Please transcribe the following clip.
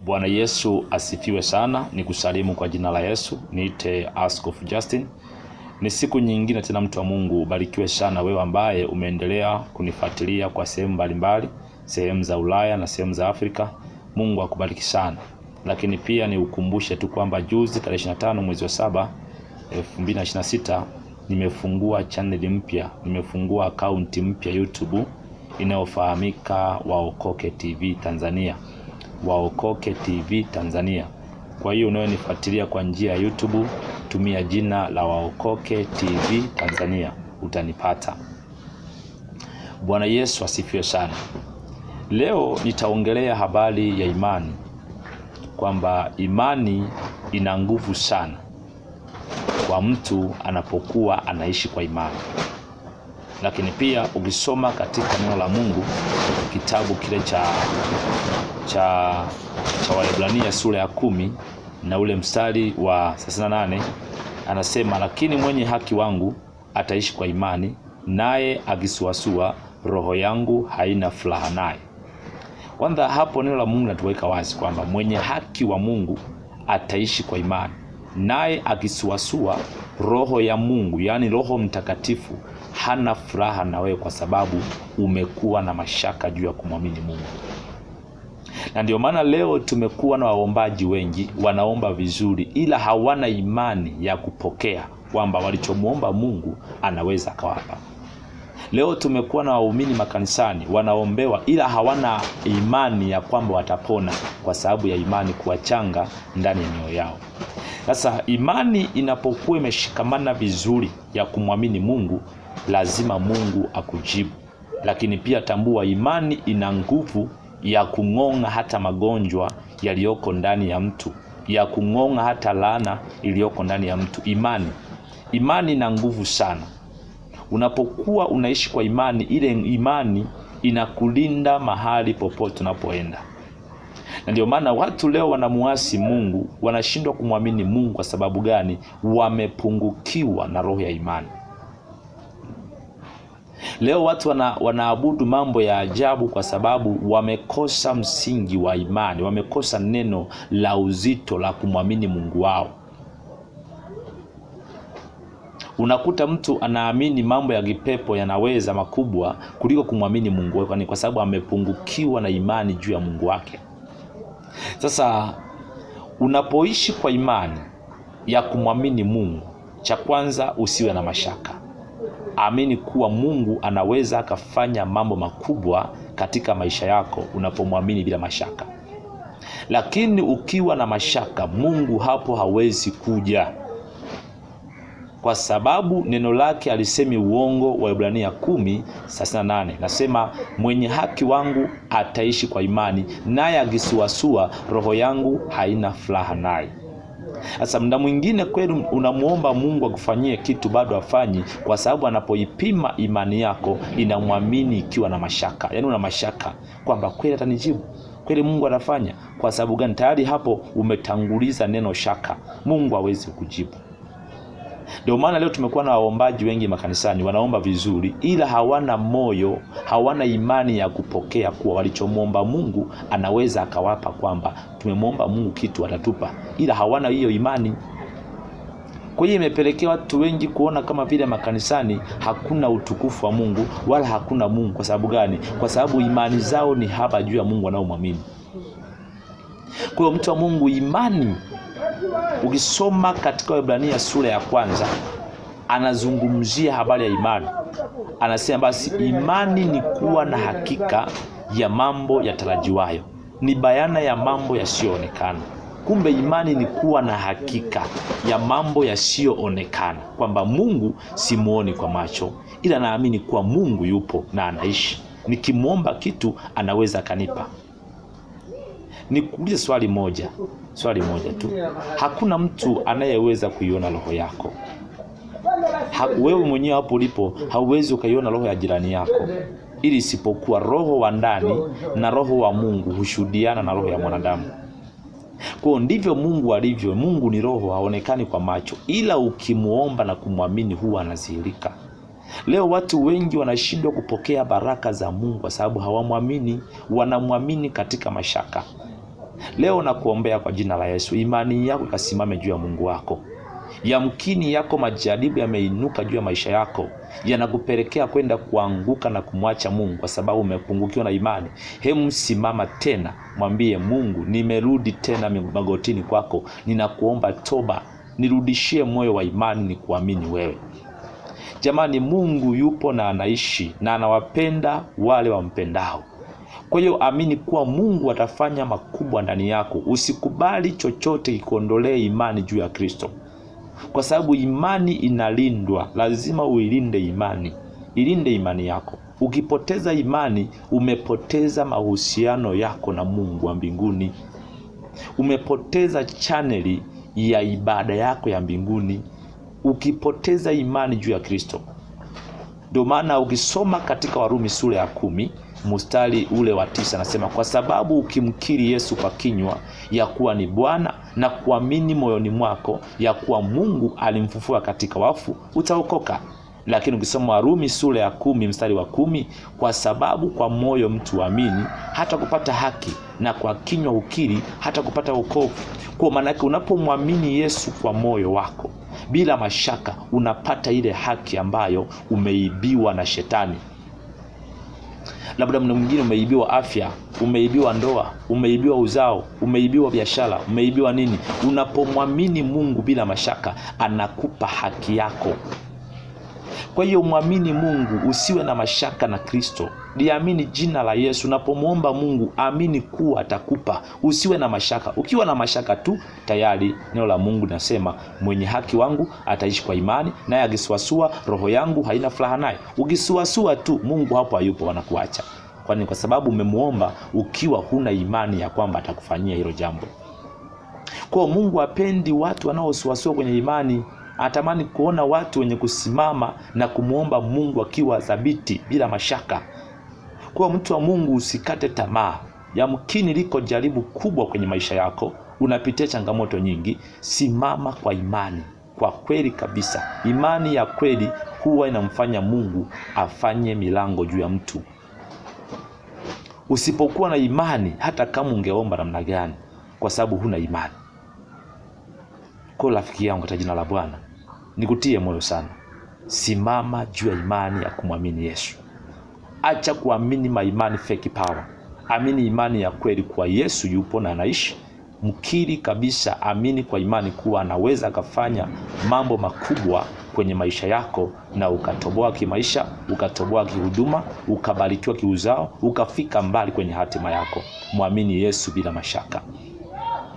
Bwana Yesu asifiwe sana. Nikusalimu kwa jina la Yesu. Niite Askofu Justin. Ni siku nyingine tena, mtu wa Mungu. Barikiwe sana wewe ambaye umeendelea kunifuatilia kwa sehemu mbalimbali, sehemu za Ulaya na sehemu za Afrika. Mungu akubariki sana. Lakini pia ni ukumbushe tu kwamba juzi tarehe 25 mwezi wa 7 2026 nimefungua channel mpya, nimefungua account mpya YouTube inayofahamika Waokoke TV Tanzania. Waokoke TV Tanzania. Kwa hiyo unayonifuatilia kwa njia ya YouTube, tumia jina la Waokoke TV Tanzania, utanipata. Bwana Yesu asifiwe sana. Leo nitaongelea habari ya imani, kwamba imani ina nguvu sana kwa mtu anapokuwa anaishi kwa imani. Lakini pia ukisoma katika neno la Mungu, kitabu kile cha Waebrania sura ya 10 na ule mstari wa 38, anasema, lakini mwenye haki wangu ataishi kwa imani, naye akisuasua roho yangu haina furaha naye. Kwanza hapo neno la Mungu linatuweka wazi kwamba mwenye haki wa Mungu ataishi kwa imani, naye akisuasua roho ya Mungu, yani Roho Mtakatifu, hana furaha na wewe, kwa sababu umekuwa na mashaka juu ya kumwamini Mungu. Na ndio maana leo tumekuwa na waombaji wengi wanaomba vizuri, ila hawana imani ya kupokea kwamba walichomuomba Mungu anaweza akawapa. Leo tumekuwa na waumini makanisani wanaombewa, ila hawana imani ya kwamba watapona, kwa sababu ya imani kuwachanga ndani ya mioyo yao. Sasa imani inapokuwa imeshikamana vizuri ya kumwamini Mungu, lazima Mungu akujibu. Lakini pia tambua, imani ina nguvu ya kung'onga hata magonjwa yaliyoko ndani ya mtu, ya kung'onga hata laana iliyoko ndani ya mtu. Imani ina nguvu sana. Unapokuwa unaishi kwa imani, ile imani inakulinda mahali popote unapoenda. Na ndio maana watu leo wanamuasi Mungu, wanashindwa kumwamini Mungu. Kwa sababu gani? Wamepungukiwa na roho ya imani. Leo watu wanaabudu mambo ya ajabu kwa sababu wamekosa msingi wa imani, wamekosa neno la uzito la kumwamini Mungu wao. Unakuta mtu anaamini mambo ya kipepo yanaweza makubwa kuliko kumwamini Mungu wake, kwa sababu amepungukiwa na imani juu ya Mungu wake. Sasa unapoishi kwa imani ya kumwamini Mungu, cha kwanza usiwe na mashaka. Amini kuwa Mungu anaweza akafanya mambo makubwa katika maisha yako unapomwamini bila mashaka. Lakini ukiwa na mashaka, Mungu hapo hawezi kuja, kwa sababu neno lake alisemi uongo. Waebrania 10:38 nasema, mwenye haki wangu ataishi kwa imani, naye akisuasua roho yangu haina furaha naye. Sasa muda mwingine kweli unamuomba Mungu akufanyie kitu, bado afanyi, kwa sababu anapoipima imani yako inamwamini ikiwa na mashaka. Yaani una mashaka kwamba kweli atanijibu, kweli Mungu anafanya. Kwa sababu gani? Tayari hapo umetanguliza neno shaka. Mungu hawezi kujibu. Ndio maana leo tumekuwa na waombaji wengi makanisani wanaomba vizuri, ila hawana moyo, hawana imani ya kupokea kuwa walichomuomba Mungu anaweza akawapa, kwamba tumemuomba Mungu kitu atatupa, ila hawana hiyo imani. Kwa hiyo imepelekea watu wengi kuona kama vile makanisani hakuna utukufu wa Mungu wala hakuna Mungu. Kwa sababu gani? Kwa sababu imani zao ni haba juu ya Mungu wanaomwamini. Kwa hiyo mtu wa Mungu, imani, ukisoma katika Waebrania sura ya 1 anazungumzia habari ya imani. Anasema basi imani ni kuwa na hakika ya mambo yatarajiwayo, ni bayana ya mambo yasiyoonekana. Kumbe imani ni kuwa na hakika ya mambo yasiyoonekana, kwamba Mungu simuoni kwa macho, ila naamini kuwa Mungu yupo na anaishi. Nikimuomba kitu anaweza kanipa. Nikuulize swali moja tu. Hakuna mtu anayeweza kuiona roho yako. Wewe mwenyewe hapo ulipo hauwezi ukaiona roho ya jirani yako, ili isipokuwa roho wa ndani na roho wa Mungu hushuhudiana na roho ya mwanadamu. Kwa ndivyo Mungu alivyo. Mungu ni roho, haonekani kwa macho, ila ukimuomba na kumwamini huwa anadhihirika. Leo watu wengi wanashindwa kupokea baraka za Mungu kwa sababu hawamwamini, wanamwamini katika mashaka. Leo nakuombea kwa jina la Yesu, imani yako ikasimame juu ya Mungu wako. Yamkini yako majaribu yameinuka juu ya maisha yako, yanakupelekea kwenda kuanguka na kumwacha Mungu kwa sababu umepungukiwa na imani. Hemu simama tena, mwambie Mungu, nimerudi tena magotini kwako, ninakuomba toba, nirudishie moyo wa imani, ni kuamini wewe. Jamani, Mungu yupo na anaishi na anawapenda wale wampendao. Kwa hiyo amini kuwa Mungu atafanya makubwa ndani yako. Usikubali chochote kikuondolee imani juu ya Kristo, kwa sababu imani inalindwa. Lazima uilinde imani. Ilinde imani yako. Ukipoteza imani, umepoteza mahusiano yako na Mungu wa mbinguni. Umepoteza chaneli ya ibada yako ya mbinguni ukipoteza imani juu ya Kristo. Ndio maana ukisoma katika Warumi sura ya 10 mstari ule wa 9 nasema, kwa sababu ukimkiri Yesu kwa kinywa ya kuwa ni Bwana na kuamini moyoni mwako ya kuwa Mungu alimfufua katika wafu, utaokoka. Lakini ukisoma Warumi sura ya 10 mstari wa 10, kwa sababu kwa moyo mtu amini hata kupata haki na kwa kinywa ukiri hata kupata wokovu. Kwa maana yake unapomwamini Yesu kwa moyo wako bila mashaka, unapata ile haki ambayo umeibiwa na shetani. Labda mwingine umeibiwa afya, umeibiwa ndoa, umeibiwa uzao, umeibiwa biashara, umeibiwa nini. Unapomwamini Mungu bila mashaka, anakupa haki yako. Kwa hiyo mwamini Mungu, usiwe na mashaka na Kristo. Liamini jina la Yesu. Unapomwomba Mungu, amini kuwa atakupa. Usiwe na mashaka. Ukiwa na mashaka tu, tayari neno la Mungu linasema, mwenye haki wangu ataishi kwa imani, naye akisuasua roho yangu haina furaha naye. Ukisuasua tu, Mungu hapo hayupo, anakuacha. Kwani kwa sababu umemuomba ukiwa huna imani ya kwamba atakufanyia hilo jambo. Kwa Mungu hapendi watu wanaosuasua kwenye imani. Atamani kuona watu wenye kusimama na kumuomba Mungu akiwa thabiti bila mashaka. Kwa mtu wa Mungu, usikate tamaa. Yamkini liko jaribu kubwa kwenye maisha yako, unapitia changamoto nyingi. Simama kwa imani, kwa kweli kabisa. Imani ya kweli huwa inamfanya Mungu afanye milango juu ya mtu. Usipokuwa na imani, hata kama ungeomba namna gani, kwa sababu huna imani. Kwa rafiki yangu, katika jina la Bwana nikutie moyo sana. Simama juu ya imani ya kumwamini Yesu. Acha kuamini maimani fake power. Amini imani ya kweli kwa Yesu yupo na anaishi. Mkiri kabisa, amini kwa imani kuwa anaweza kufanya mambo makubwa kwenye maisha yako, na ukatoboa kimaisha, ukatoboa kihuduma, ukabarikiwa kiuzao, ukafika mbali kwenye hatima yako. Muamini Yesu bila mashaka.